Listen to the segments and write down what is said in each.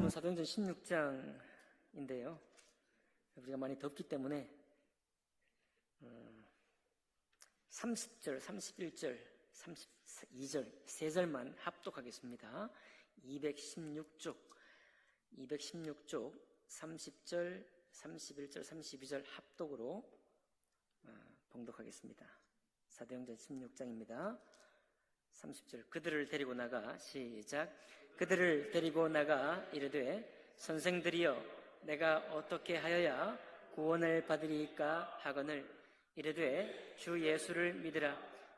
말씀은 사도행전 16장인데요. 우리가 많이 덥기 때문에 30절, 31절, 32절, 세 절만 합독하겠습니다. 216쪽, 30절, 31절, 32절 합독으로 봉독하겠습니다. 사도행전 16장입니다. 30절, 그들을 데리고 나가, 시작. 그들을 데리고 나가 이르되 선생들이여 내가 어떻게 하여야 구원을 받으리까 하거늘 이르되 주 예수를 믿으라.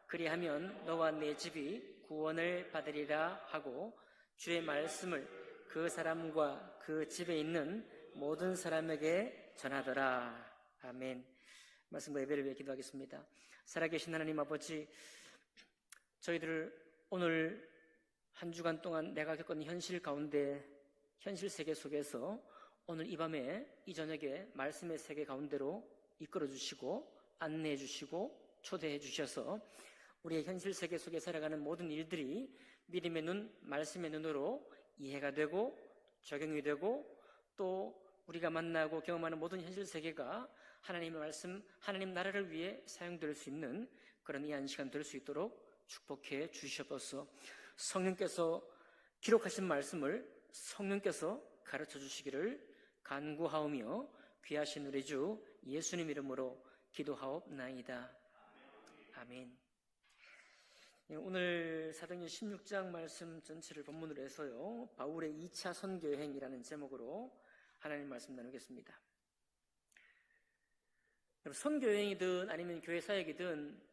그리하면 너와 네 집이 구원을 받으리라 하고 주의 말씀을 그 사람과 그 집에 있는 모든 사람에게 전하더라. 아멘. 말씀과 예배를 위해 기도하겠습니다. 살아계신 하나님 아버지, 저희들을 오늘 한 주간 동안 내가 겪은 현실 가운데, 현실 세계 속에서 오늘 이 밤에, 이 저녁에 말씀의 세계 가운데로 이끌어 주시고 안내해 주시고 초대해 주셔서 우리의 현실 세계 속에 살아가는 모든 일들이 믿음의 눈, 말씀의 눈으로 이해가 되고 적용이 되고 또 우리가 만나고 경험하는 모든 현실 세계가 하나님의 말씀, 하나님 나라를 위해 사용될 수 있는 그런 귀한 시간 될 수 있도록 축복해 주시옵소서. 성령께서 기록하신 말씀을 성령께서 가르쳐 주시기를 간구하오며 귀하신 우리 주 예수님 이름으로 기도하옵나이다. 아멘. 오늘 사도행전 16장 말씀 전체를 본문으로 해서요, 바울의 2차 선교여행이라는 제목으로 하나님 말씀 나누겠습니다. 선교여행이든 아니면 교회 사역이든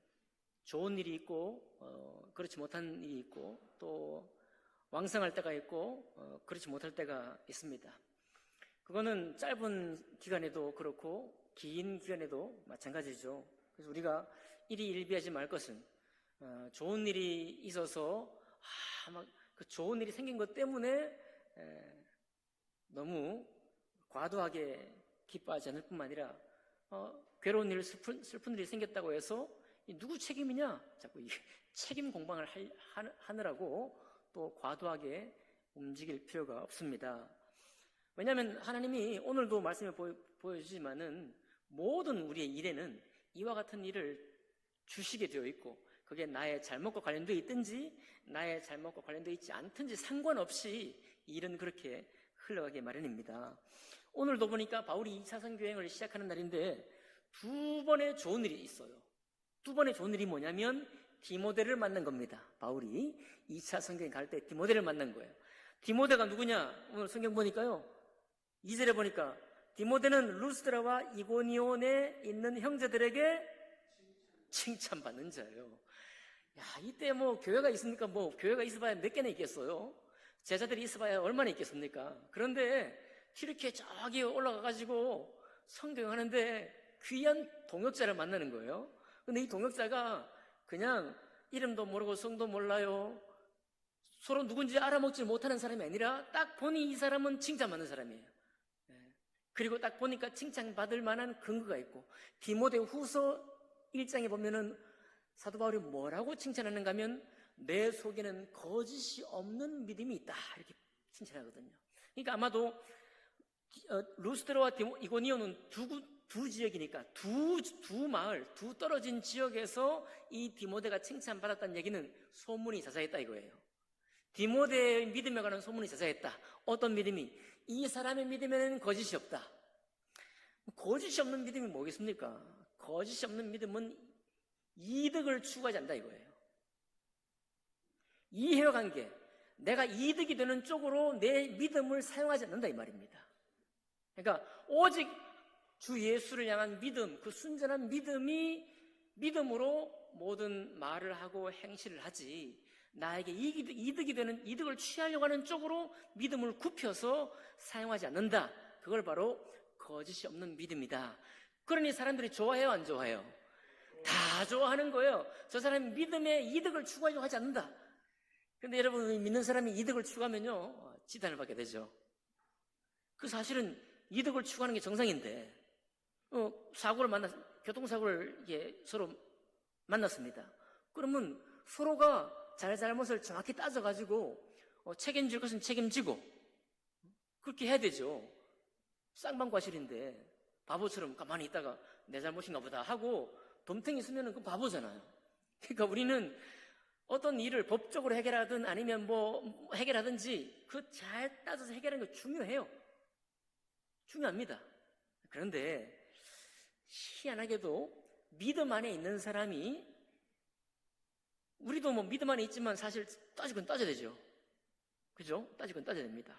좋은 일이 있고 그렇지 못한 일이 있고 또 왕성할 때가 있고 그렇지 못할 때가 있습니다. 그거는 짧은 기간에도 그렇고 긴 기간에도 마찬가지죠. 그래서 우리가 일희일비하지 말 것은 좋은 일이 있어서 막 그 좋은 일이 생긴 것 때문에 너무 과도하게 기뻐하지 않을 뿐만 아니라 괴로운 일, 슬픈 일이 생겼다고 해서 누구 책임이냐? 자꾸 책임 공방을 하느라고 또 과도하게 움직일 필요가 없습니다. 왜냐하면 하나님이 오늘도 말씀에 보여주지만은 모든 우리의 일에는 이와 같은 일을 주시게 되어 있고 그게 나의 잘못과 관련되어 있든지 나의 잘못과 관련되어 있지 않든지 상관없이 일은 그렇게 흘러가게 마련입니다. 오늘도 보니까 바울이 2차 선교여행을 시작하는 날인데 두 번의 좋은 일이 있어요. 두 번의 좋은 일이 뭐냐면 디모데를 만난 겁니다. 바울이 2차 선교여행 갈 때 디모데를 만난 거예요. 디모데가 누구냐? 오늘 성경 보니까요, 2절에 보니까 디모데는 루스드라와 이고니온에 있는 형제들에게 칭찬받는 자예요. 야, 이때 교회가 있습니까? 교회가 있어봐야 몇 개나 있겠어요? 제자들이 있어봐야 얼마나 있겠습니까? 그런데 튀르키예 저기 올라가가지고 성경하는데 귀한 동역자를 만나는 거예요. 근데 이 동역자가 그냥 이름도 모르고 성도 몰라요. 서로 누군지 알아먹지 못하는 사람이 아니라 딱 보니 이 사람은 칭찬받는 사람이에요. 그리고 딱 보니까 칭찬받을 만한 근거가 있고, 디모데 후서 1장에 보면은 사도 바울이 뭐라고 칭찬하는가 하면 내 속에는 거짓이 없는 믿음이 있다 이렇게 칭찬하거든요. 그러니까 아마도 루스드라와 이고니온은 두 지역이니까 두 마을, 두 떨어진 지역에서 이 디모데가 칭찬받았다는 얘기는 소문이 자자했다 이거예요. 디모데의 믿음에 관한 소문이 자자했다. 어떤 믿음이? 이 사람의 믿음에는 거짓이 없다. 거짓이 없는 믿음이 뭐겠습니까? 거짓이 없는 믿음은 이득을 추구하지 않는다 이거예요. 이해와 관계, 내가 이득이 되는 쪽으로 내 믿음을 사용하지 않는다 이 말입니다. 그러니까 오직 주 예수를 향한 믿음, 그 순전한 믿음이 믿음으로 모든 말을 하고 행실을 하지, 나에게 이득이 되는, 이득을 취하려고 하는 쪽으로 믿음을 굽혀서 사용하지 않는다. 그걸 바로 거짓이 없는 믿음이다. 그러니 사람들이 좋아해요, 안 좋아해요? 다 좋아하는 거예요. 저 사람이 믿음의 이득을 추구하려고 하지 않는다. 그런데 여러분, 믿는 사람이 이득을 추구하면요, 지탄을 받게 되죠. 그 사실은 이득을 추구하는 게 정상인데, 교통사고를 서로 만났습니다. 그러면 서로가 잘잘못을 정확히 따져가지고 책임질 것은 책임지고, 그렇게 해야 되죠. 쌍방과실인데 바보처럼 가만히 있다가 내 잘못인가 보다 하고 덤탱이 쓰면 그건 바보잖아요. 그러니까 우리는 어떤 일을 법적으로 해결하든 아니면 뭐 해결하든지 그 잘 따져서 해결하는 게 중요해요. 중요합니다. 그런데 희한하게도 믿음 안에 있는 사람이, 우리도 뭐 믿음 안에 있지만 사실 따지건 따져야 되죠. 그죠? 따지건 따져야 됩니다.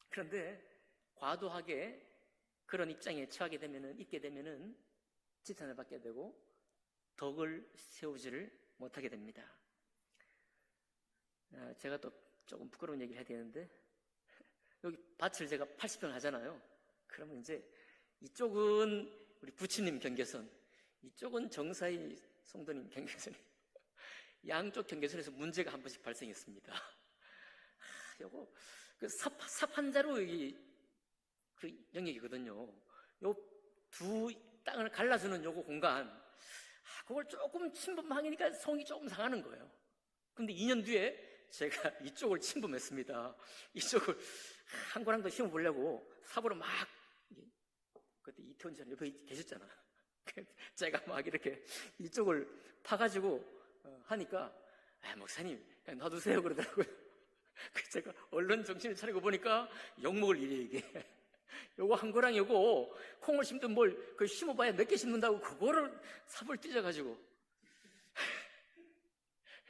그런데 과도하게 그런 입장에 있게 되면은 지탄을 받게 되고 덕을 세우지를 못하게 됩니다. 제가 또 조금 부끄러운 얘기를 해야 되는데, 여기 밭을 제가 80평 하잖아요. 그러면 이제 이쪽은 우리 부처님 경계선, 이쪽은 정사위 성도님 경계선, 양쪽 경계선에서 문제가 한 번씩 발생했습니다. 요거 그 삽 한 자루 그 영역이거든요. 요 두 땅을 갈라주는 요거 공간, 그걸 조금 침범하니까 성이 조금 상하는 거예요. 근데 2년 뒤에 제가 이쪽을 침범했습니다. 이쪽을 한 걸 한 걸 심어보려고 삽으로 막, 그때 이태원 전 옆에 계셨잖아. 제가 막 이렇게 이쪽을 파가지고 하니까, 목사님 그냥 놔두세요 그러더라고요. 제가 얼른 정신을 차리고 보니까 욕먹을 일이에요 이게. 요거 한 거랑 요거 콩을 심든 뭘 그 심어봐야 몇 개 심는다고 그거를 삽을 찢어가지고.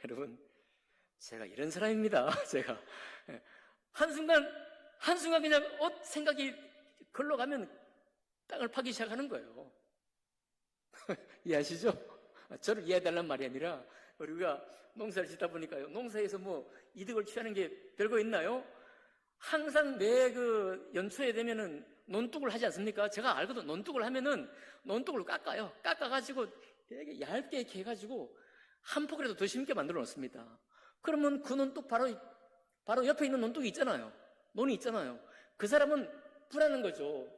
여러분, 제가 이런 사람입니다. 제가 한순간 그냥 생각이 걸러가면 땅을 파기 시작하는 거예요. 이해하시죠? 저를 이해해달란 말이 아니라, 우리가 농사를 짓다 보니까요, 농사에서 뭐 이득을 취하는 게 별거 있나요? 항상 매 그 연초에 되면은 논둑을 하지 않습니까? 제가 알거든. 논둑을 하면은 논둑을 깎아요. 깎아가지고 되게 얇게 이렇게 해가지고 한 폭이라도 더 심게 만들어 놓습니다. 그러면 그 논둑 바로 옆에 있는 논둑이 있잖아요. 논이 있잖아요. 그 사람은 불안한 거죠.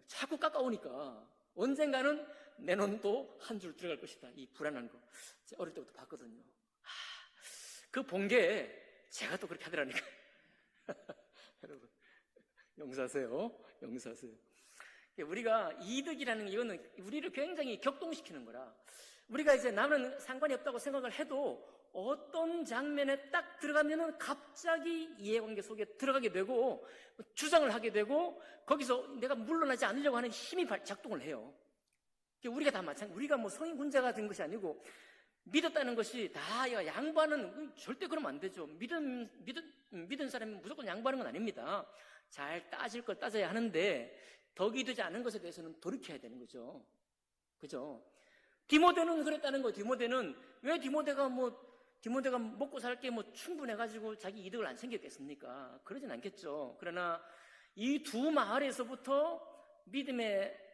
자꾸 깎아오니까 언젠가는 내 논도 한 줄 들어갈 것이다. 이 불안한 거. 제가 어릴 때부터 봤거든요. 그 본 게 제가 또 그렇게 하더라니까. 여러분, 용서하세요. 우리가 이득이라는 게, 이거는 우리를 굉장히 격동시키는 거라. 우리가 이제 나는 상관이 없다고 생각을 해도 어떤 장면에 딱 들어가면은 갑자기 이해관계 속에 들어가게 되고 주장을 하게 되고 거기서 내가 물러나지 않으려고 하는 힘이 작동을 해요. 우리가 다 마찬가지. 우리가 뭐 성인 군자가 된 것이 아니고 믿었다는 것이 다 양보하는, 절대 그러면 안 되죠. 믿은 사람이 무조건 양보하는 건 아닙니다. 잘 따질 걸 따져야 하는데 덕이 되지 않은 것에 대해서는 돌이켜야 되는 거죠. 그죠? 디모데는 그랬다는 거예요. 디모데는 왜 디모데가 먹고 살 게 충분해가지고 자기 이득을 안 챙겼겠습니까? 그러진 않겠죠. 그러나 이 두 마을에서부터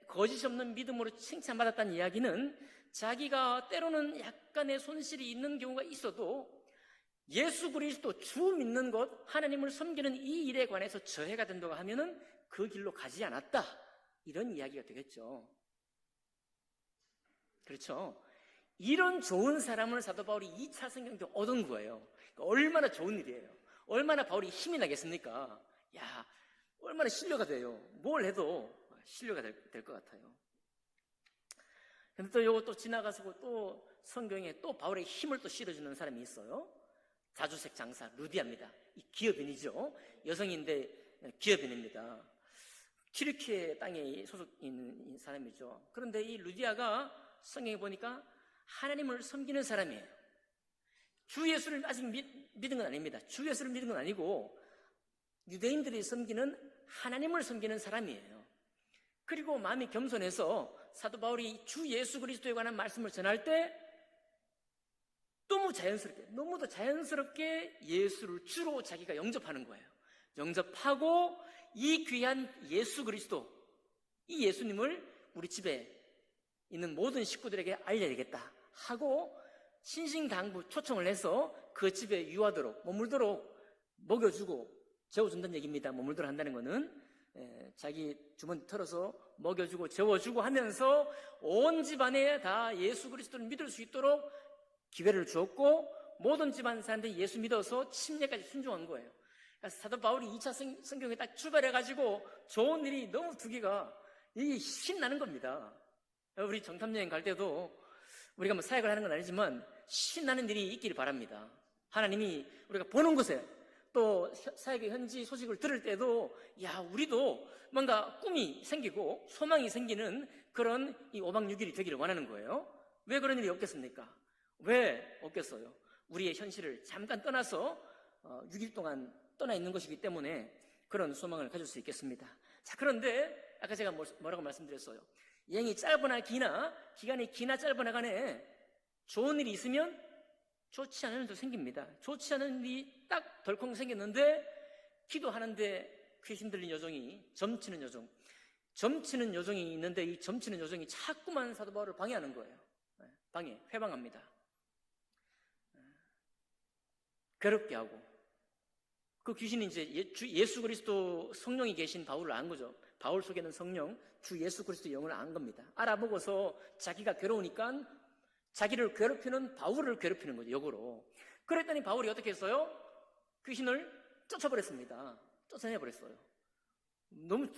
거짓이 없는 믿음으로 칭찬받았다는 이야기는 자기가 때로는 약간의 손실이 있는 경우가 있어도 예수 그리스도 주 믿는 것, 하나님을 섬기는 이 일에 관해서 저해가 된다고 하면은 그 길로 가지 않았다, 이런 이야기가 되겠죠. 그렇죠? 이런 좋은 사람을 사도 바울이 2차 성경도 얻은 거예요. 그러니까 얼마나 좋은 일이에요. 얼마나 바울이 힘이 나겠습니까? 얼마나 신뢰가 돼요. 뭘 해도 신뢰가 될 것 같아요. 근데 또 이것도 지나가서 또 성경에 또 바울의 힘을 또 실어주는 사람이 있어요. 자주색 장사 루디아입니다. 이 기업인이죠. 여성인데 기업인입니다. 튀르키예 땅에 소속인 사람이죠. 그런데 이 루디아가 성경에 보니까 하나님을 섬기는 사람이에요. 주 예수를 아직 믿은 건 아닙니다. 주 예수를 믿은 건 아니고 유대인들이 섬기는 하나님을 섬기는 사람이에요. 그리고 마음이 겸손해서 사도 바울이 주 예수 그리스도에 관한 말씀을 전할 때 너무도 자연스럽게 예수를 주로 자기가 영접하는 거예요. 영접하고 이 귀한 예수 그리스도, 이 예수님을 우리 집에 있는 모든 식구들에게 알려야 되겠다 하고 신신당부 초청을 해서 그 집에 유하도록, 머물도록 먹여주고 재워준다는 얘기입니다. 머물도록 한다는 거는 자기 주머니 털어서 먹여주고 재워주고 하면서 온 집안에 다 예수 그리스도를 믿을 수 있도록 기회를 주었고 모든 집안 사람들이 예수 믿어서 침례까지 순종한 거예요. 사도 바울이 2차 성경에 딱 출발해가지고 좋은 일이 너무 두 개가 이게 신나는 겁니다. 우리 정탐여행 갈 때도 우리가 뭐 사역을 하는 건 아니지만 신나는 일이 있기를 바랍니다. 하나님이 우리가 보는 곳에 또 사역의 현지 소식을 들을 때도 야, 우리도 뭔가 꿈이 생기고 소망이 생기는 그런 이 5박 6일이 되기를 원하는 거예요. 왜 그런 일이 없겠습니까? 왜 없겠어요? 우리의 현실을 잠깐 떠나서 6일 동안 떠나 있는 것이기 때문에 그런 소망을 가질 수 있겠습니다. 자, 그런데 아까 제가 뭐라고 말씀드렸어요? 여행이 짧으나 기나, 기간이 기나 짧으나 간에 좋은 일이 있으면 좋지 않은 일도 생깁니다. 좋지 않은 일이 딱 덜컹 생겼는데 기도하는데 귀신 들린 여종이 점치는 여종이 있는데 이 점치는 여종이 자꾸만 사도 바울을 방해하는 거예요. 회방합니다. 괴롭게 하고 그 귀신이 이제 주 예수 그리스도 성령이 계신 바울을 안 거죠. 바울 속에는 성령, 주 예수 그리스도 영을 안 겁니다. 알아보고서 자기가 괴로우니까 자기를 괴롭히는 바울을 괴롭히는 거죠, 역으로. 그랬더니 바울이 어떻게 했어요? 귀신을 쫓아버렸습니다. 쫓아내버렸어요. 너무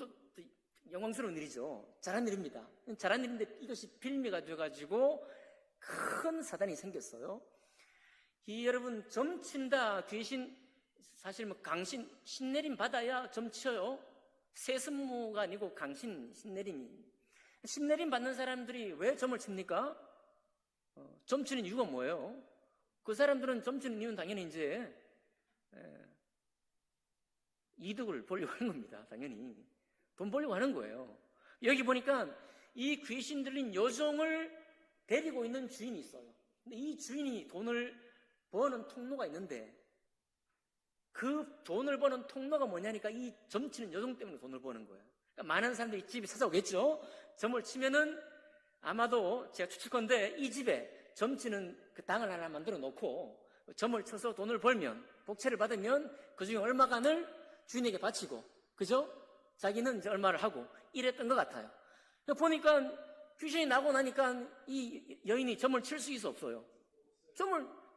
영광스러운 일이죠. 잘한 일입니다. 잘한 일인데 이것이 빌미가 돼가지고 큰 사단이 생겼어요. 여러분, 점친다, 귀신, 사실 뭐 강신, 신내림 받아야 점쳐요. 세습무가 아니고 강신, 신내림이. 신내림 받는 사람들이 왜 점을 칩니까? 점치는 이유가 뭐예요? 그 사람들은 점치는 이유는 당연히 이제 이득을 보려고 하는 겁니다. 당연히 돈 벌려고 하는 거예요. 여기 보니까 이 귀신 들린 여종을 데리고 있는 주인이 있어요. 근데 이 주인이 돈을 버는 통로가 있는데 그 돈을 버는 통로가 뭐냐니까 이 점치는 여종 때문에 돈을 버는 거예요. 그러니까 많은 사람들이 집에 찾아오겠죠. 점을 치면은 아마도 제가 추측컨대 이 집에 점치는 그 당을 하나 만들어 놓고 점을 쳐서 돈을 벌면, 복채를 받으면 그 중에 얼마간을 주인에게 바치고, 그죠? 자기는 이제 얼마를 하고 이랬던 것 같아요. 보니까 귀신이 나고 나니까 이 여인이 점을 칠 수 없어요.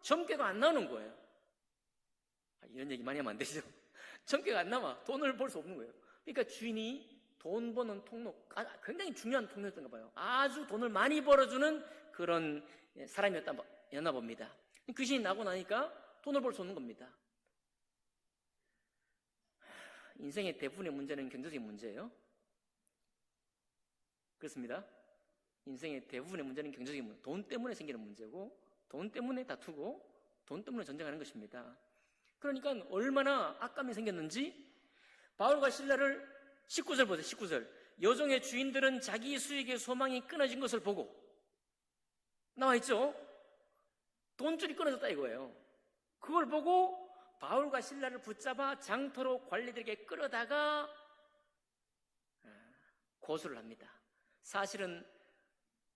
점괘가 안 나오는 거예요. 이런 얘기 많이 하면 안 되죠. 점괘가 안 나와. 돈을 벌 수 없는 거예요. 그러니까 주인이 돈 버는 통로, 굉장히 중요한 통로였던가 봐요. 아주 돈을 많이 벌어주는 그런 사람이었나 봅니다. 귀신이 나고 나니까 돈을 벌 수 없는 겁니다. 인생의 대부분의 문제는 경제적인 문제예요. 그렇습니다. 인생의 대부분의 문제는 경제적인 문제, 돈 때문에 생기는 문제고, 돈 때문에 다투고, 돈 때문에 전쟁하는 것입니다. 그러니까 얼마나 악감이 생겼는지 바울과 실라를 19절 보세요. 19절. 여종의 주인들은 자기 수익의 소망이 끊어진 것을 보고, 나와 있죠? 돈줄이 끊어졌다 이거예요. 그걸 보고 바울과 실라를 붙잡아 장터로 관리들에게 끌어다가 고소를 합니다. 사실은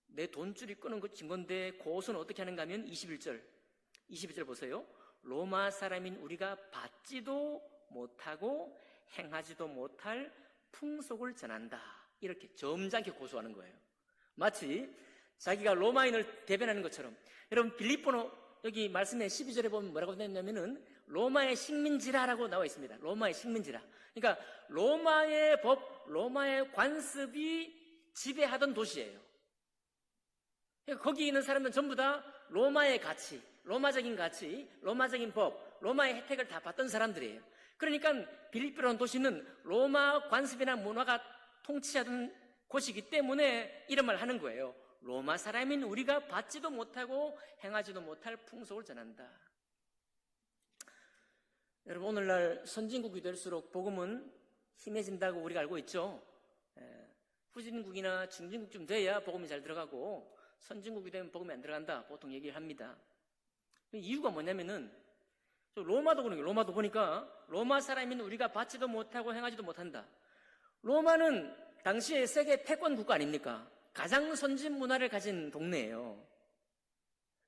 내 돈줄이 끊어진 건데 고소는 어떻게 하는가 하면 21절 보세요. 로마 사람인 우리가 받지도 못하고 행하지도 못할 풍속을 전한다. 이렇게 점잖게 고소하는 거예요. 마치 자기가 로마인을 대변하는 것처럼. 여러분, 빌립보는 여기 말씀에 12절에 보면 뭐라고 되냐면은 로마의 식민지라라고 나와 있습니다. 로마의 식민지라. 그러니까 로마의 법, 로마의 관습이 지배하던 도시예요. 그러니까 거기 있는 사람들은 전부 다 로마의 가치, 로마적인 가치, 로마적인 법, 로마의 혜택을 다 받던 사람들이에요. 그러니까 빌립보라는 도시는 로마 관습이나 문화가 통치하던 곳이기 때문에 이런 말을 하는 거예요. 로마 사람인 우리가 받지도 못하고 행하지도 못할 풍속을 전한다. 여러분, 오늘날 선진국이 될수록 복음은 힘해진다고 우리가 알고 있죠. 후진국이나 중진국쯤 돼야 복음이 잘 들어가고 선진국이 되면 복음이 안 들어간다 보통 얘기를 합니다. 이유가 뭐냐면은 로마도 그런 거예요. 로마도 보니까 로마 사람인 우리가 받지도 못하고 행하지도 못한다. 로마는 당시에 세계 패권 국가 아닙니까? 가장 선진 문화를 가진 동네예요.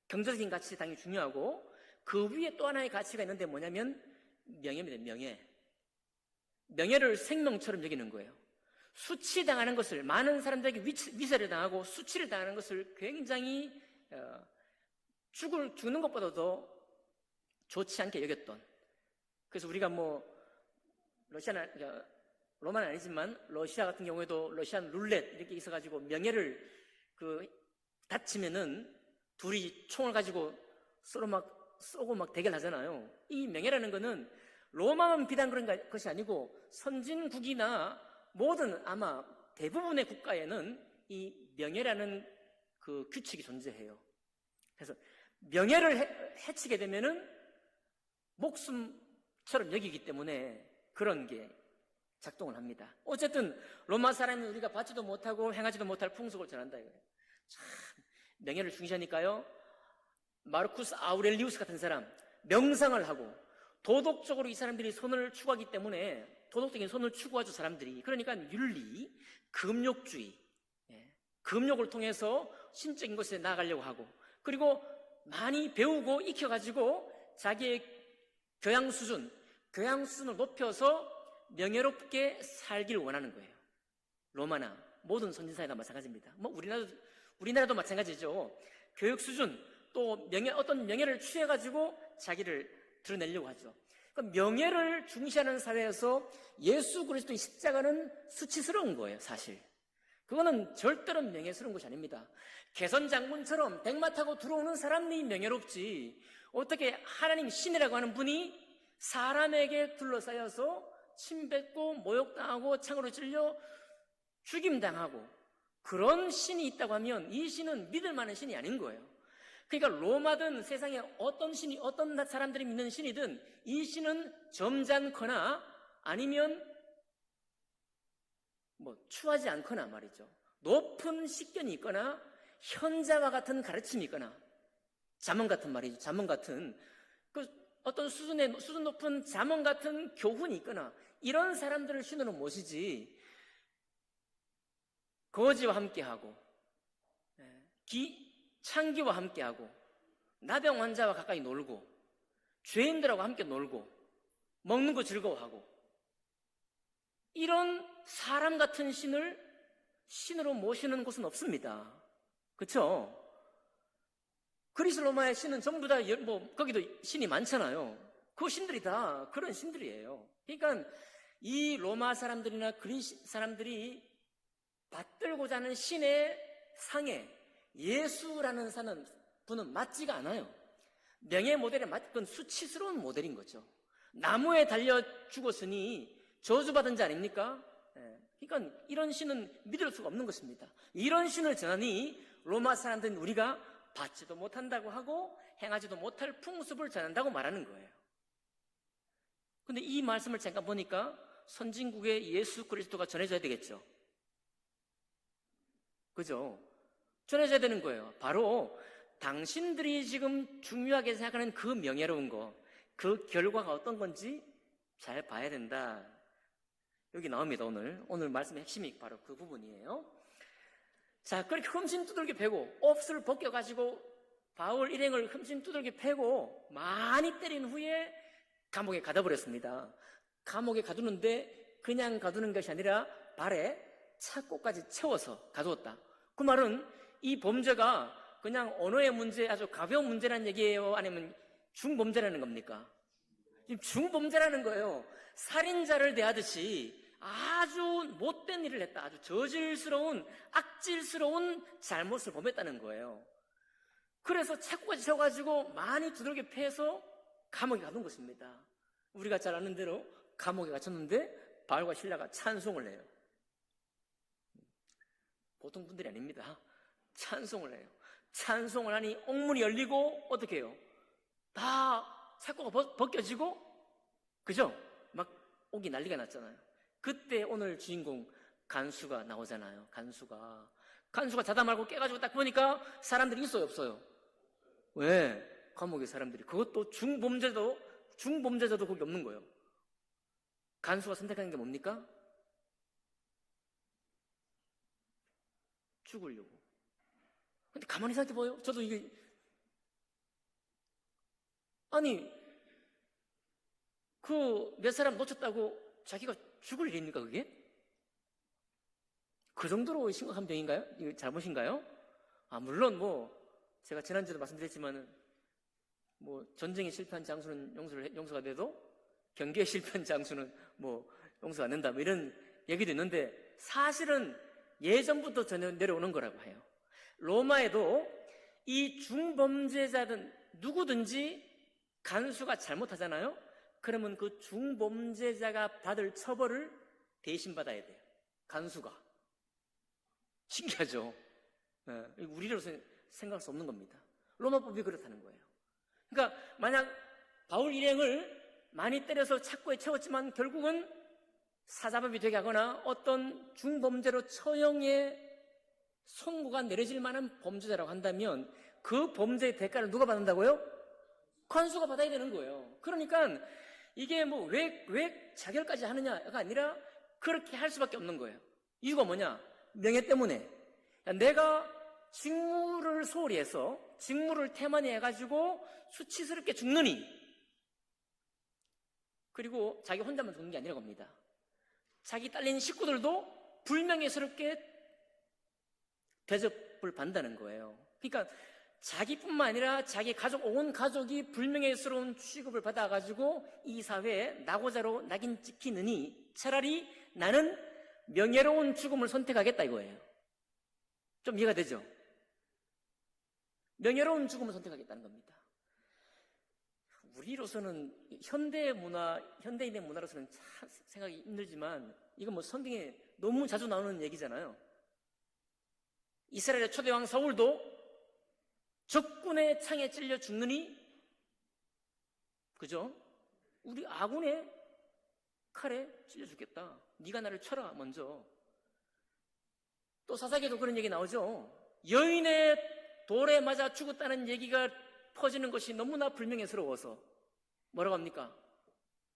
경제적인 가치 당연히 중요하고 그 위에 또 하나의 가치가 있는데 뭐냐면 명예입니다. 명예를 생명처럼 여기는 거예요. 수치당하는 것을, 많은 사람들에게 위세를 당하고 수치를 당하는 것을 굉장히 죽는 것보다도 좋지 않게 여겼던. 그래서 우리가 로마는 아니지만 러시아 같은 경우에도 러시안 룰렛 이렇게 있어가지고 명예를 다치면은 둘이 총을 가지고 서로 막 쏘고 막 대결하잖아요. 이 명예라는 거는 로마만 비단 그런 것이 아니고 선진국이나 모든 아마 대부분의 국가에는 이 명예라는 그 규칙이 존재해요. 그래서 명예를 해치게 되면은 목숨처럼 여기기 때문에 그런 게 작동을 합니다. 어쨌든 로마 사람이 우리가 받지도 못하고 행하지도 못할 풍속을 전한다 이거예요. 참 명예를 중시하니까요. 마르쿠스 아우렐리우스 같은 사람 명상을 하고 도덕적으로 이 사람들이 선을 추구하기 때문에 도덕적인 선을 추구하죠 사람들이. 그러니까 윤리, 금욕주의, 금욕을 통해서 신적인 것에 나아가려고 하고 그리고 많이 배우고 익혀가지고 자기의 교양 수준을 높여서 명예롭게 살길 원하는 거예요. 로마나 모든 선진사회가 마찬가지입니다. 뭐 우리나라도 마찬가지죠. 교육 수준 또 어떤 명예를 취해가지고 자기를 드러내려고 하죠. 그러니까 명예를 중시하는 사회에서 예수 그리스도의 십자가는 수치스러운 거예요, 사실. 그거는 절대로 명예스러운 것이 아닙니다. 개선 장군처럼 백마 타고 들어오는 사람이 명예롭지. 어떻게 하나님 신이라고 하는 분이 사람에게 둘러싸여서 침뱉고 모욕당하고 창으로 찔려 죽임당하고 그런 신이 있다고 하면 이 신은 믿을 만한 신이 아닌 거예요. 그러니까 로마든 세상에 어떤 사람들이 믿는 신이든 이 신은 점잖거나 아니면 추하지 않거나 말이죠. 높은 식견이 있거나 현자와 같은 가르침이 있거나 잠언 같은 말이죠. 잠언 같은 어떤 수준 높은 잠언 같은 교훈이 있거나 이런 사람들을 신으로 모시지 거지와 함께하고 창기와 함께하고 나병 환자와 가까이 놀고 죄인들하고 함께 놀고 먹는 거 즐거워하고 이런 사람 같은 신으로 모시는 곳은 없습니다. 그렇죠? 그리스 로마의 신은 전부 다 거기도 신이 많잖아요. 그 신들이 다 그런 신들이에요. 그러니까 이 로마 사람들이나 그리스 사람들이 받들고자 하는 신의 상에 예수라는 분은 맞지가 않아요. 명예 모델에 맞건 수치스러운 모델인 거죠. 나무에 달려 죽었으니 저주받은 자 아닙니까? 그러니까 이런 신은 믿을 수가 없는 것입니다. 이런 신을 전하니 로마 사람들은 우리가 받지도 못한다고 하고 행하지도 못할 풍습을 전한다고 말하는 거예요. 근데 이 말씀을 잠깐 보니까 선진국에 예수 그리스도가 전해져야 되겠죠. 그죠? 전해져야 되는 거예요. 바로 당신들이 지금 중요하게 생각하는 그 명예로운 거, 그 결과가 어떤 건지 잘 봐야 된다. 여기 나옵니다. 오늘 말씀의 핵심이 바로 그 부분이에요. 자, 그렇게 흠씬 두들겨 패고 옷을 벗겨가지고 바울 일행을 흠씬 두들겨 패고 많이 때린 후에 감옥에 가둬버렸습니다. 감옥에 가두는데 그냥 가두는 것이 아니라 발에 착고까지 채워서 가두었다. 그 말은 이 범죄가 그냥 언어의 문제, 아주 가벼운 문제라는 얘기예요? 아니면 중범죄라는 겁니까? 중범죄라는 거예요. 살인자를 대하듯이 아주 못된 일을 했다. 아주 저질스러운, 악질스러운 잘못을 범했다는 거예요. 그래서 착고까지 채워가지고 많이 두들겨 패서 감옥에 가둔 것입니다. 우리가 잘 아는 대로 감옥에 갇혔는데 바울과 실라가 찬송을 해요. 보통 분들이 아닙니다. 찬송을 해요. 찬송을 하니 옥문이 열리고 어떻게 해요? 다 착고가 벗겨지고 그죠? 막 옥이 난리가 났잖아요. 그때 오늘 주인공 간수가 나오잖아요. 간수가 자다 말고 깨가지고 딱 보니까 사람들이 있어요, 없어요? 왜? 감옥의 사람들이. 그것도 중범죄자도 거기 없는 거예요. 간수가 선택하는 게 뭡니까? 죽으려고. 근데 가만히 생각해봐요. 저도 이게 아니 그 몇 사람 놓쳤다고 자기가 죽을 일입니까 그게? 그 정도로 심각한 병인가요? 이거 잘못인가요? 물론 제가 지난주에도 말씀드렸지만은 전쟁에 실패한 장수는 용서가 돼도 경계에 실패한 장수는 뭐 용서 안 된다, 뭐 이런 얘기도 있는데 사실은 예전부터 전혀 내려오는 거라고 해요. 로마에도 이 중범죄자든 누구든지 간수가 잘못하잖아요. 그러면 그 중범죄자가 받을 처벌을 대신 받아야 돼요. 간수가. 신기하죠? 우리로서 생각할 수 없는 겁니다. 로마법이 그렇다는 거예요. 그러니까 만약 바울 일행을 많이 때려서 착고에 채웠지만 결국은 사자법이 되게 하거나 어떤 중범죄로 처형의 선고가 내려질 만한 범죄자라고 한다면 그 범죄의 대가를 누가 받는다고요? 간수가 받아야 되는 거예요. 그러니까 이게 뭐 왜 자결까지 하느냐가 아니라 그렇게 할 수밖에 없는 거예요. 이유가 뭐냐? 명예 때문에. 내가 직무를 소홀히 해서 직무를 태만히 해가지고 수치스럽게 죽느니, 그리고 자기 혼자만 죽는 게 아니라고 합니다. 자기 딸린 식구들도 불명예스럽게 대접을 받는다는 거예요. 그러니까 자기뿐만 아니라 자기 가족, 온 가족이 불명예스러운 취급을 받아가지고 이 사회에 낙오자로 낙인 찍히느니 차라리 나는 명예로운 죽음을 선택하겠다 이거예요. 좀 이해가 되죠? 명예로운 죽음을 선택하겠다는 겁니다. 우리로서는 현대인의 문화로서는 참 생각이 힘들지만 이건 뭐 성경에 너무 자주 나오는 얘기잖아요. 이스라엘의 초대왕 사울도 적군의 창에 찔려 죽느니, 그죠? 우리 아군의 칼에 찔려 죽겠다. 네가 나를 쳐라 먼저. 또 사사기에도 그런 얘기 나오죠. 여인의 돌에 맞아 죽었다는 얘기가 퍼지는 것이 너무나 불명예스러워서 뭐라고 합니까?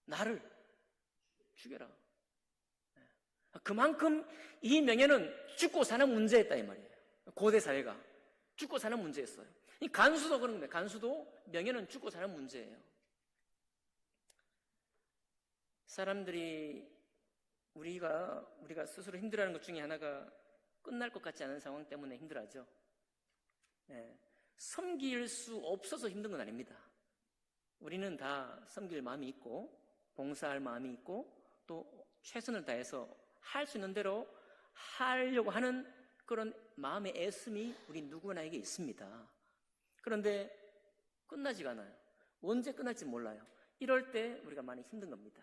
나를 죽여라. 그만큼 이 명예는 죽고 사는 문제였다 이 말이에요. 고대 사회가 죽고 사는 문제였어요. 이 간수도 그런 거예요. 간수도 명예는 죽고 사는 문제예요. 사람들이 우리가 스스로 힘들어하는 것 중에 하나가 끝날 것 같지 않은 상황 때문에 힘들어하죠. 섬길 수 없어서 힘든 건 아닙니다. 우리는 다 섬길 마음이 있고 봉사할 마음이 있고 또 최선을 다해서 할 수 있는 대로 하려고 하는 그런 마음의 애씀이 우리 누구나에게 있습니다. 그런데 끝나지가 않아요. 언제 끝날지 몰라요. 이럴 때 우리가 많이 힘든 겁니다.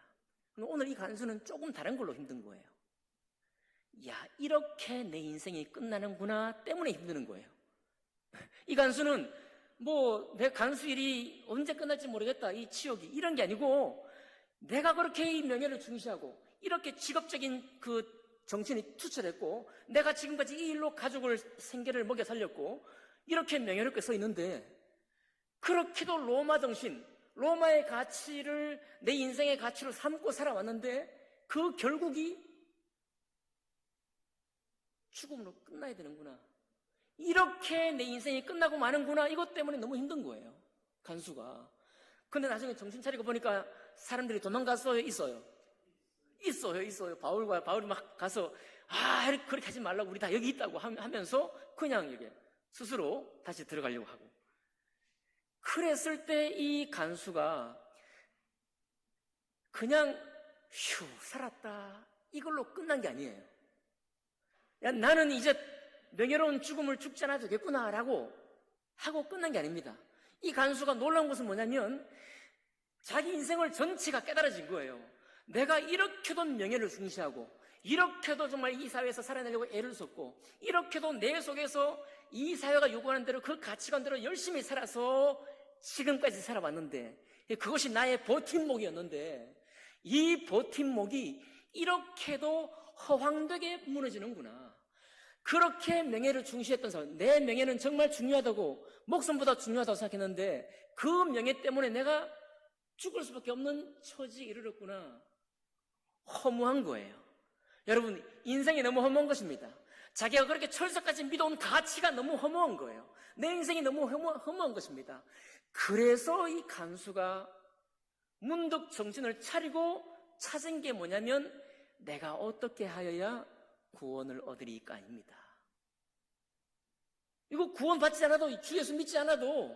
오늘 이 간수는 조금 다른 걸로 힘든 거예요. 야, 이렇게 내 인생이 끝나는구나 때문에 힘드는 거예요. 이 간수는 뭐 내 간수일이 언제 끝날지 모르겠다, 이 치욕이, 이런 게 아니고 내가 그렇게 이 명예를 중시하고 이렇게 직업적인 그 정신이 투철했고 내가 지금까지 이 일로 가족을 생계를 먹여 살렸고 이렇게 명예롭게 서 있는데 그렇게도 로마 정신, 로마의 가치를 내 인생의 가치로 삼고 살아왔는데 그 결국이 죽음으로 끝나야 되는구나, 이렇게 내 인생이 끝나고 마는구나, 이것 때문에 너무 힘든 거예요, 간수가. 근데 나중에 정신 차리고 보니까 사람들이 도망가서 있어요. 바울이 막 가서 그렇게 하지 말라고, 우리 다 여기 있다고 하면서 그냥 여기 스스로 다시 들어가려고 하고. 그랬을 때 이 간수가 그냥 휴 살았다 이걸로 끝난 게 아니에요. 야, 나는 이제 명예로운 죽음을 죽지 않아도 되겠구나 라고 하고 끝난 게 아닙니다. 이 간수가 놀라운 것은 뭐냐면 자기 인생을 전체가 깨달아진 거예요. 내가 이렇게도 명예를 중시하고 이렇게도 정말 이 사회에서 살아내려고 애를 썼고 이렇게도 내 속에서 이 사회가 요구하는 대로 그 가치관대로 열심히 살아서 지금까지 살아왔는데 그것이 나의 버팀목이었는데 이 버팀목이 이렇게도 허황되게 무너지는구나. 그렇게 명예를 중시했던 사람, 내 명예는 정말 중요하다고, 목숨보다 중요하다고 생각했는데 그 명예 때문에 내가 죽을 수밖에 없는 처지에 이르렀구나. 허무한 거예요. 여러분, 인생이 너무 허무한 것입니다. 자기가 그렇게 철석까지 믿어온 가치가 너무 허무한 거예요. 내 인생이 너무 허무한 것입니다. 그래서 이 간수가 문득 정신을 차리고 찾은 게 뭐냐면 내가 어떻게 하여야 구원을 얻으리까 아닙니다. 이거 구원 받지 않아도, 주 예수 믿지 않아도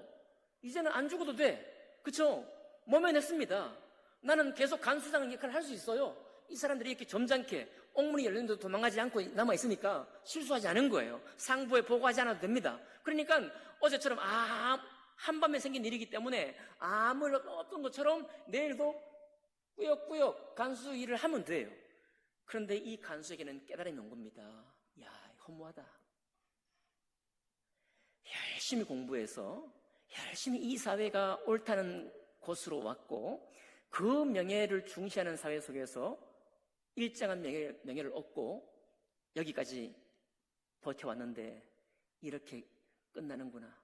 이제는 안 죽어도 돼. 그쵸? 모면했습니다. 나는 계속 간수장 역할을 할 수 있어요. 이 사람들이 이렇게 점잖게 옥문이 열렸는데도 도망가지 않고 남아있으니까 실수하지 않은 거예요. 상부에 보고하지 않아도 됩니다. 그러니까 어제처럼 한밤에 생긴 일이기 때문에 아무 일 없던 것처럼 내일도 꾸역꾸역 간수 일을 하면 돼요. 그런데 이 간수에게는 깨달음이 온 겁니다. 야, 허무하다. 열심히 공부해서 열심히 이 사회가 옳다는 곳으로 왔고 그 명예를 중시하는 사회 속에서 일정한 명예를 얻고 여기까지 버텨왔는데 이렇게 끝나는구나.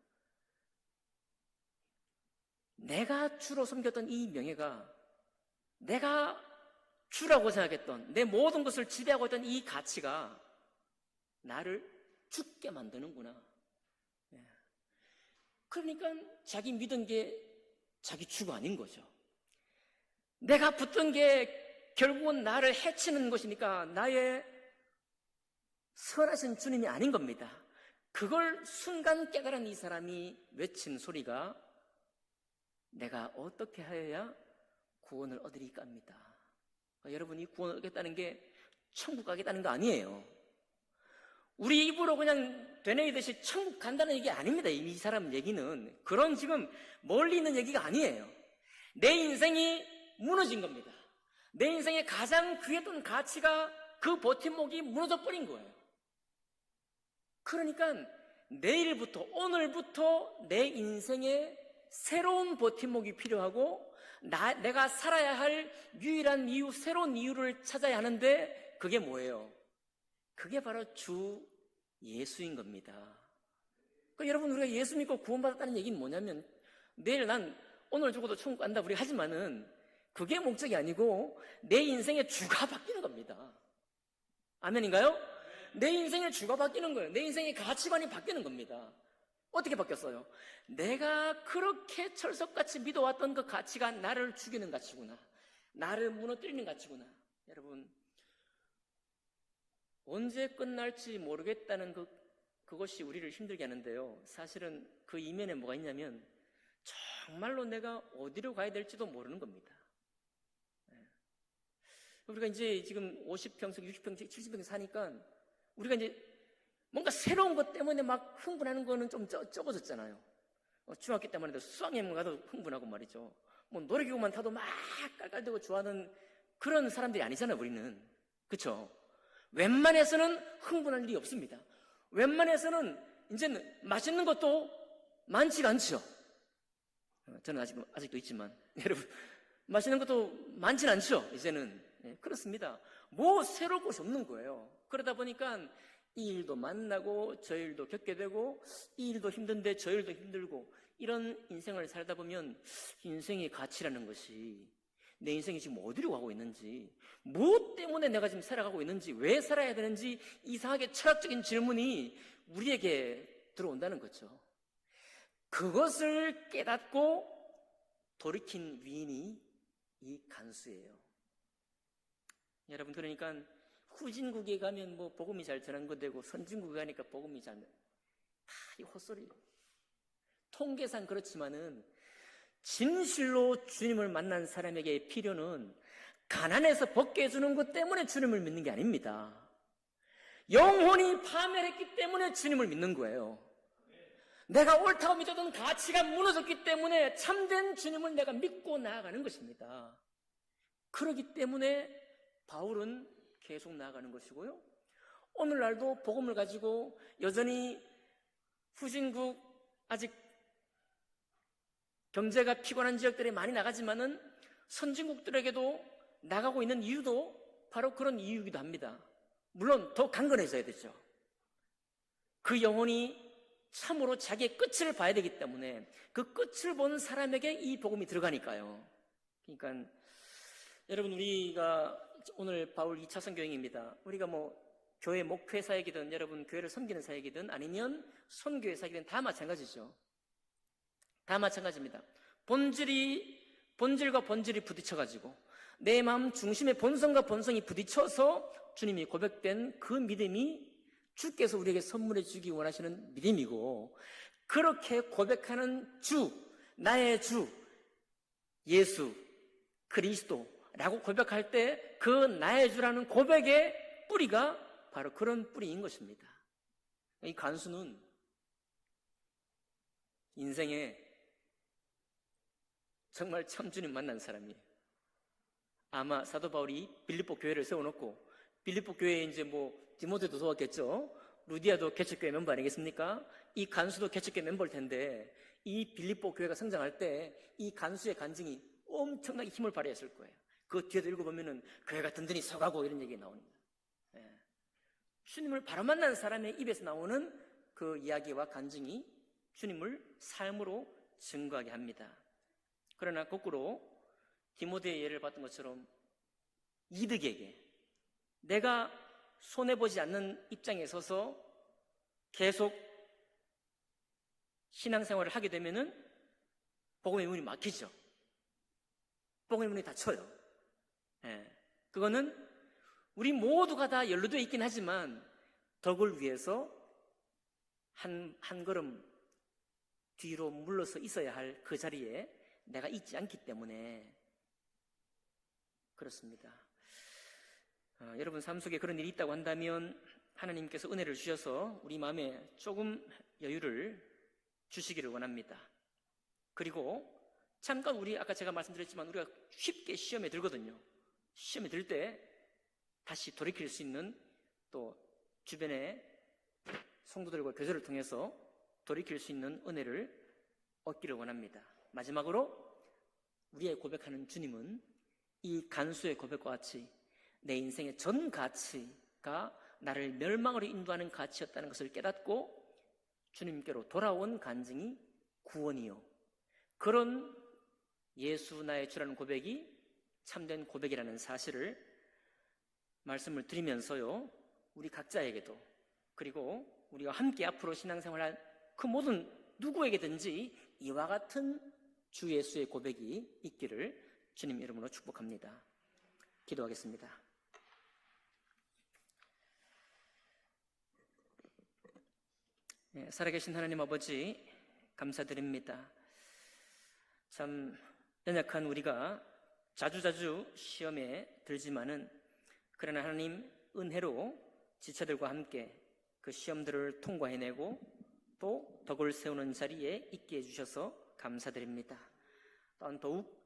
내가 주로 섬겼던 이 명예가 내가 주라고 생각했던 내 모든 것을 지배하고 있던 이 가치가 나를 죽게 만드는구나. 그러니까 자기 믿은 게 자기 주가 아닌 거죠. 내가 붙던 게 결국은 나를 해치는 것이니까 나의 선하신 주님이 아닌 겁니다. 그걸 순간 깨달은 이 사람이 외친 소리가 내가 어떻게 하여야 구원을 얻으리까 합니다. 여러분, 이 구원을 얻겠다는 게 천국 가겠다는 거 아니에요. 우리 입으로 그냥 되뇌이듯이 천국 간다는 얘기 아닙니다. 이 사람 얘기는 그런 지금 멀리 있는 얘기가 아니에요. 내 인생이 무너진 겁니다. 내 인생의 가장 귀했던 가치가 그 버팀목이 무너져 버린 거예요. 그러니까 내일부터 오늘부터 내 인생에 새로운 버팀목이 필요하고 내가 살아야 할 유일한 이유, 새로운 이유를 찾아야 하는데 그게 뭐예요? 그게 바로 주 예수인 겁니다. 그러니까 여러분, 우리가 예수 믿고 구원받았다는 얘기는 뭐냐면 내일 난 오늘 죽어도 천국 간다 우리 하지만은 그게 목적이 아니고 내 인생의 주가 바뀌는 겁니다. 아멘인가요? 내 인생의 주가 바뀌는 거예요. 내 인생의 가치관이 바뀌는 겁니다. 어떻게 바뀌었어요? 내가 그렇게 철석같이 믿어왔던 그 가치가 나를 죽이는 가치구나. 나를 무너뜨리는 가치구나. 여러분, 언제 끝날지 모르겠다는 그것이 우리를 힘들게 하는데요. 사실은 그 이면에 뭐가 있냐면 정말로 내가 어디로 가야 될지도 모르는 겁니다. 우리가 이제 지금 50평씩, 60평씩, 70평씩 사니까 우리가 이제 뭔가 새로운 것 때문에 막 흥분하는 거는 좀 적어졌잖아요. 중학교 때만 해도 수학여행 가도 흥분하고 말이죠. 뭐 놀이기구만 타도 막 깔깔대고 좋아하는 그런 사람들이 아니잖아요, 우리는. 그렇죠? 웬만해서는 흥분할 일이 없습니다. 웬만해서는 이제는 맛있는 것도 많지가 않죠. 저는 아직도 있지만 여러분, 맛있는 것도 많지는 않죠. 이제는. 그렇습니다. 뭐 새로울 것이 없는 거예요. 그러다 보니까 이 일도 만나고 저 일도 겪게 되고 이 일도 힘든데 저 일도 힘들고 이런 인생을 살다 보면 인생의 가치라는 것이 내 인생이 지금 어디로 가고 있는지, 무엇 때문에 내가 지금 살아가고 있는지, 왜 살아야 되는지 이상하게 철학적인 질문이 우리에게 들어온다는 거죠. 그것을 깨닫고 돌이킨 위인이 이 간수예요. 여러분, 그러니까 후진국에 가면 뭐 복음이 잘 전한거되고 선진국에 가니까 복음이 잘, 다 이 헛소리예요. 통계상 그렇지만은 진실로 주님을 만난 사람에게 필요는 가난에서 벗게 해주는 것 때문에 주님을 믿는 게 아닙니다. 영혼이 파멸했기 때문에 주님을 믿는 거예요. 내가 옳다고 믿었던 가치가 무너졌기 때문에 참된 주님을 내가 믿고 나아가는 것입니다. 그렇기 때문에 바울은 계속 나아가는 것이고요. 오늘날도 복음을 가지고 여전히 후진국, 아직 경제가 피곤한 지역들에 많이 나가지만은 선진국들에게도 나가고 있는 이유도 바로 그런 이유이기도 합니다. 물론 더 강건해져야 되죠. 그 영혼이 참으로 자기의 끝을 봐야 되기 때문에 그 끝을 보는 사람에게 이 복음이 들어가니까요. 그러니까 여러분, 우리가 오늘 바울 2차 선교행입니다. 우리가 뭐 교회 목회 사역이든 여러분 교회를 섬기는 사역이든 아니면 선교회 사역이든 다 마찬가지죠. 다 마찬가지입니다. 본질과 본질이 부딪혀가지고 내 마음 중심의 본성과 본성이 부딪혀서 주님이 고백된 그 믿음이 주께서 우리에게 선물해 주기 원하시는 믿음이고, 그렇게 고백하는 주, 나의 주 예수, 그리스도라고 고백할 때 그 나의 주라는 고백의 뿌리가 바로 그런 뿌리인 것입니다. 이 간수는 인생에 정말 참 주님 만난 사람이에요. 아마 사도 바울이 빌립보 교회를 세워놓고 빌립보 교회에 이제 디모데도 도왔겠죠. 루디아도 개척교회 멤버 아니겠습니까? 이 간수도 개척교회 멤버일 텐데 이 빌립보 교회가 성장할 때 이 간수의 간증이 엄청나게 힘을 발휘했을 거예요. 그 뒤에도 읽어보면은 교회가 든든히 서가고 이런 얘기가 나옵니다. 예. 주님을 바로 만난 사람의 입에서 나오는 그 이야기와 간증이 주님을 삶으로 증거하게 합니다. 그러나 거꾸로 디모데의 예를 봤던 것처럼 이득에게 내가 손해보지 않는 입장에 서서 계속 신앙생활을 하게 되면은 복음의 문이 막히죠. 복음의 문이 닫혀요. 예. 그거는 우리 모두가 다 연루되어 있긴 하지만 덕을 위해서 한 걸음 뒤로 물러서 있어야 할 그 자리에 내가 있지 않기 때문에 그렇습니다. 여러분 삶 속에 그런 일이 있다고 한다면 하나님께서 은혜를 주셔서 우리 마음에 조금 여유를 주시기를 원합니다. 그리고 잠깐 아까 제가 말씀드렸지만 우리가 쉽게 시험에 들거든요. 시험에 들 때 다시 돌이킬 수 있는 또 주변의 성도들과 교제를 통해서 돌이킬 수 있는 은혜를 얻기를 원합니다. 마지막으로 우리의 고백하는 주님은 이 간수의 고백과 같이 내 인생의 전 가치가 나를 멸망으로 인도하는 가치였다는 것을 깨닫고 주님께로 돌아온 간증이 구원이요. 그런 예수 나의 주라는 고백이 참된 고백이라는 사실을 말씀을 드리면서요. 우리 각자에게도 그리고 우리가 함께 앞으로 신앙생활할 그 모든 누구에게든지 이와 같은 주 예수의 고백이 있기를 주님 이름으로 축복합니다. 기도하겠습니다. 살아계신 하나님 아버지 감사드립니다. 참 연약한 우리가 자주자주 시험에 들지만은 그러나 하나님 은혜로 지체들과 함께 그 시험들을 통과해내고 또 덕을 세우는 자리에 있게 해주셔서 감사드립니다. 또한 더욱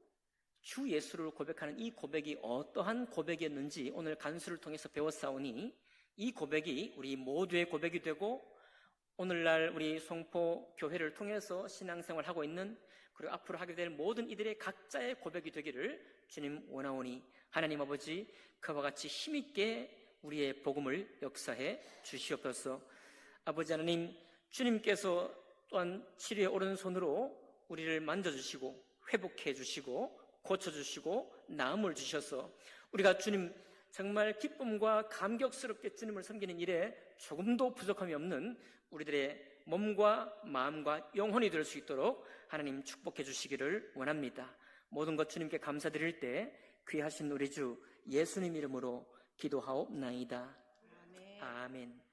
주 예수를 고백하는 이 고백이 어떠한 고백이었는지 오늘 간수를 통해서 배웠사오니 이 고백이 우리 모두의 고백이 되고 오늘날 우리 송포 교회를 통해서 신앙생활하고 있는 그리고 앞으로 하게 될 모든 이들의 각자의 고백이 되기를 주님 원하오니 하나님 아버지 그와 같이 힘있게 우리의 복음을 역사해 주시옵소서. 아버지 하나님 주님께서 또한 치료의 오른손으로 우리를 만져주시고 회복해 주시고 고쳐주시고 나음을 주셔서 우리가 주님 정말 기쁨과 감격스럽게 주님을 섬기는 일에 조금도 부족함이 없는 우리들의 몸과 마음과 영혼이 될 수 있도록 하나님 축복해 주시기를 원합니다. 모든 것 주님께 감사드릴 때 귀하신 우리 주 예수님 이름으로 기도하옵나이다. 아멘.